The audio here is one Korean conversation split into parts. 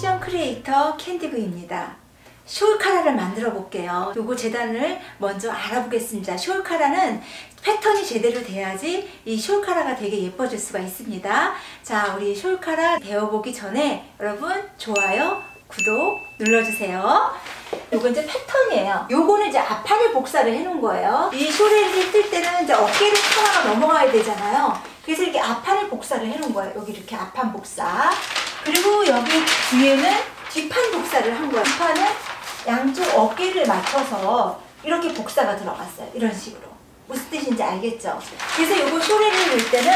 패션 크리에이터 캔디브입니다. 숄카라를 만들어 볼게요. 요거 재단을 먼저 알아보겠습니다. 숄카라는 패턴이 제대로 돼야지 이 숄카라가 되게 예뻐질 수가 있습니다. 자, 우리 숄카라 배워보기 전에 여러분 좋아요, 구독 눌러주세요. 요거 이제 패턴이에요. 요거는 이제 앞판을 복사를 해놓은 거예요. 이 숄을 뜰 때는 이제 어깨를 하나가 넘어가야 되잖아요. 그래서 이렇게 앞판을 복사를 해놓은 거예요. 여기 이렇게 앞판 복사. 그리고 여기 뒤에는 뒷판 복사를 한 거예요. 뒷판은 양쪽 어깨를 맞춰서 이렇게 복사가 들어갔어요. 이런 식으로. 무슨 뜻인지 알겠죠? 그래서 요거 숄을 넣을 때는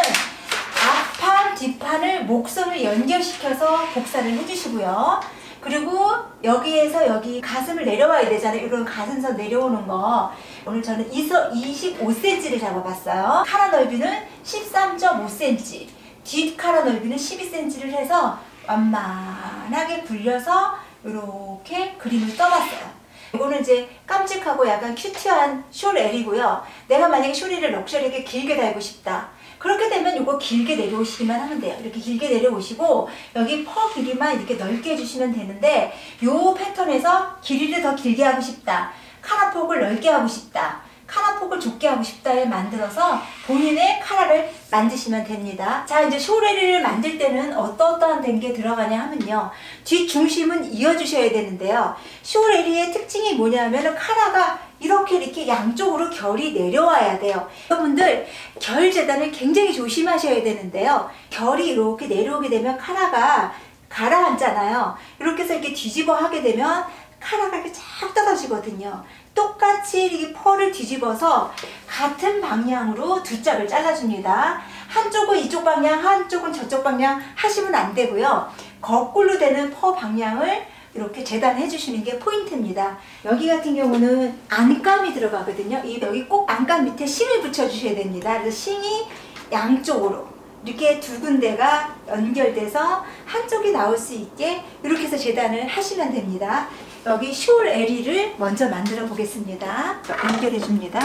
앞판, 뒷판을 목선을 연결시켜서 복사를 해주시고요. 그리고 여기에서 여기 가슴을 내려와야 되잖아요. 이런 가슴선 내려오는 거. 오늘 저는 25cm를 잡아봤어요. 카라 넓이는 13.5cm, 뒷 카라 넓이는 12cm를 해서 완만하게 굴려서 이렇게 그림을 떠봤어요. 이거는 이제 깜찍하고 약간 큐티한 숄 L이고요. 내가 만약에 숄을 럭셔리하게 길게 달고 싶다. 그렇게 되면 이거 길게 내려오시기만 하면 돼요. 이렇게 길게 내려오시고 여기 퍼 길이만 이렇게 넓게 해주시면 되는데 이 패턴에서 길이를 더 길게 하고 싶다. 카라폭을 넓게 하고 싶다. 카라폭을 좁게 하고 싶다에 만들어서 본인의 카라를 만드시면 됩니다. 자, 이제 숄에리를 만들 때는 어떠한 게 들어가냐 하면요. 뒷중심은 이어주셔야 되는데요. 숄에리의 특징이 뭐냐면 카라가 이렇게 양쪽으로 결이 내려와야 돼요. 여러분들 결 재단을 굉장히 조심하셔야 되는데요. 결이 이렇게 내려오게 되면 카라가 가라앉잖아요. 이렇게 해서 이렇게 뒤집어 하게 되면 카라가 이렇게 쫙 떨어지거든요. 똑같이 이렇게 펄을 뒤집어서 같은 방향으로 두 짝을 잘라줍니다. 한쪽은 이쪽 방향, 한쪽은 저쪽 방향 하시면 안 되고요. 거꾸로 되는 퍼 방향을 이렇게 재단해 주시는 게 포인트입니다. 여기 같은 경우는 안감이 들어가거든요. 여기 꼭 안감 밑에 싱을 붙여 주셔야 됩니다. 그래서 싱이 양쪽으로 이렇게 두 군데가 연결돼서 한쪽이 나올 수 있게 이렇게 해서 재단을 하시면 됩니다. 여기 숄 L을 먼저 만들어 보겠습니다. 연결해 줍니다.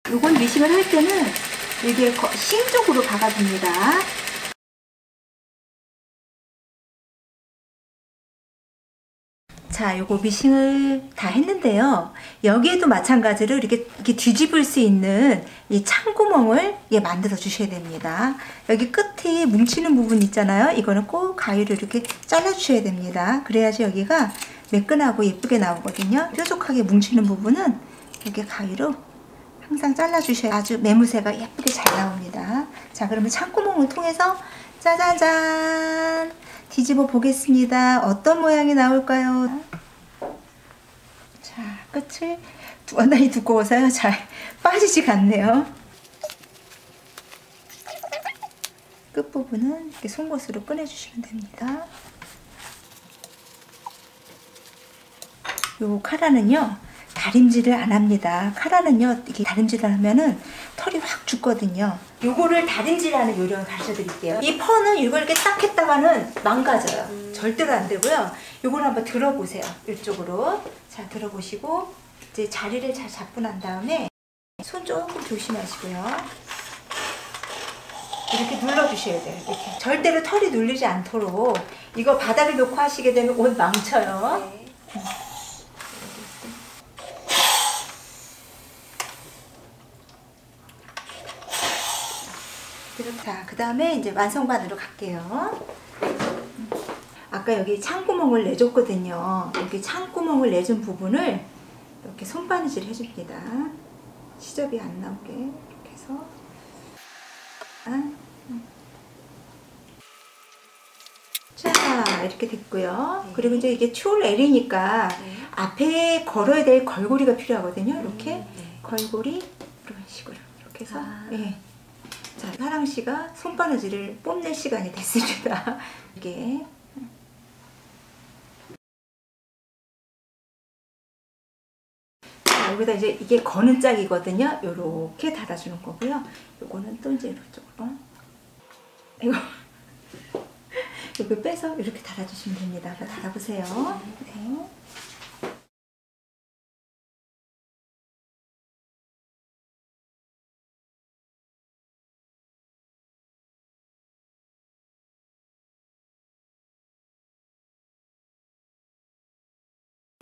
요건 미싱을 할 때는 이게 싱 쪽으로 박아줍니다. 자, 요거 미싱을 다 했는데요. 여기에도 마찬가지로 이렇게 뒤집을 수 있는 이 창구멍을 만들어 주셔야 됩니다. 여기 끝에 뭉치는 부분 있잖아요. 이거는 꼭 가위로 이렇게 잘라 주셔야 됩니다. 그래야지 여기가 매끈하고 예쁘게 나오거든요. 뾰족하게 뭉치는 부분은 이렇게 가위로 항상 잘라주셔야 아주 매무새가 예쁘게 잘 나옵니다. 자, 그러면 창구멍을 통해서 짜자잔 뒤집어 보겠습니다. 어떤 모양이 나올까요? 자, 끝을 워낙에 두꺼워서요. 잘 빠지지가 않네요. 끝부분은 이렇게 송곳으로 꺼내주시면 됩니다. 요 카라는요. 다림질을 안 합니다. 카라는요, 이렇게 다림질을 하면은 털이 확 죽거든요. 요거를 다림질하는 요령을 가르쳐 드릴게요. 이 펀은 이걸 이렇게 딱 했다가는 망가져요. 절대로 안 되고요. 요걸 한번 들어보세요. 이쪽으로. 자, 들어보시고, 이제 자리를 잘 잡고 난 다음에 손 조금 조심하시고요. 이렇게 눌러주셔야 돼요. 이렇게. 절대로 털이 눌리지 않도록. 이거 바닥에 놓고 하시게 되면 옷 망쳐요. 네. 자, 그 다음에 이제 완성반으로 갈게요. 아까 여기 창구멍을 내줬거든요. 여기 창구멍을 내준 부분을 이렇게 손바느질 해줍니다. 시접이 안 나오게 이렇게 해서. 자, 이렇게 됐고요. 네. 그리고 이제 이게 숄 L이니까 네. 앞에 걸어야 될 걸고리가 필요하거든요. 이렇게 네. 걸고리 이런 식으로 이렇게 해서 네. 자, 사랑씨가 손바느질을 뽐낼 시간이 됐습니다. 이게 자, 여기다 이제 이게 거는 짝이거든요. 요렇게 달아주는 거고요. 요거는 또 이제 이쪽으로 이거 빼서 이렇게 달아주시면 됩니다. 달아보세요. 네.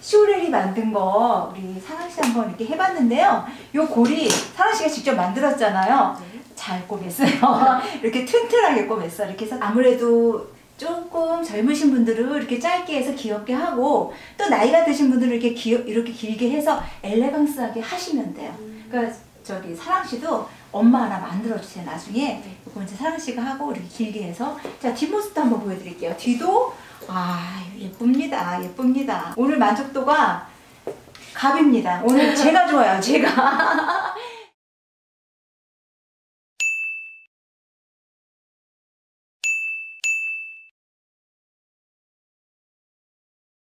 시오렐이 만든 거 우리 사랑씨 한번 이렇게 해봤는데요. 요 고리 사랑씨가 직접 만들었잖아요. 잘 꼬맸어요. 이렇게 튼튼하게 꼬맸어. 이렇게 해서 아무래도 조금 젊으신 분들은 이렇게 짧게 해서 귀엽게 하고, 또 나이가 드신 분들은 이렇게 길게 해서 엘레강스하게 하시면 돼요. 그러니까 저기 사랑씨도 엄마 하나 만들어주세요. 나중에 이거 이제 사랑씨가 하고 이렇게 길게 해서. 자, 뒷모습도 한번 보여드릴게요. 뒤도 예쁩니다. 예쁩니다. 오늘 만족도가 갑입니다. 오늘 제가 좋아요. 제가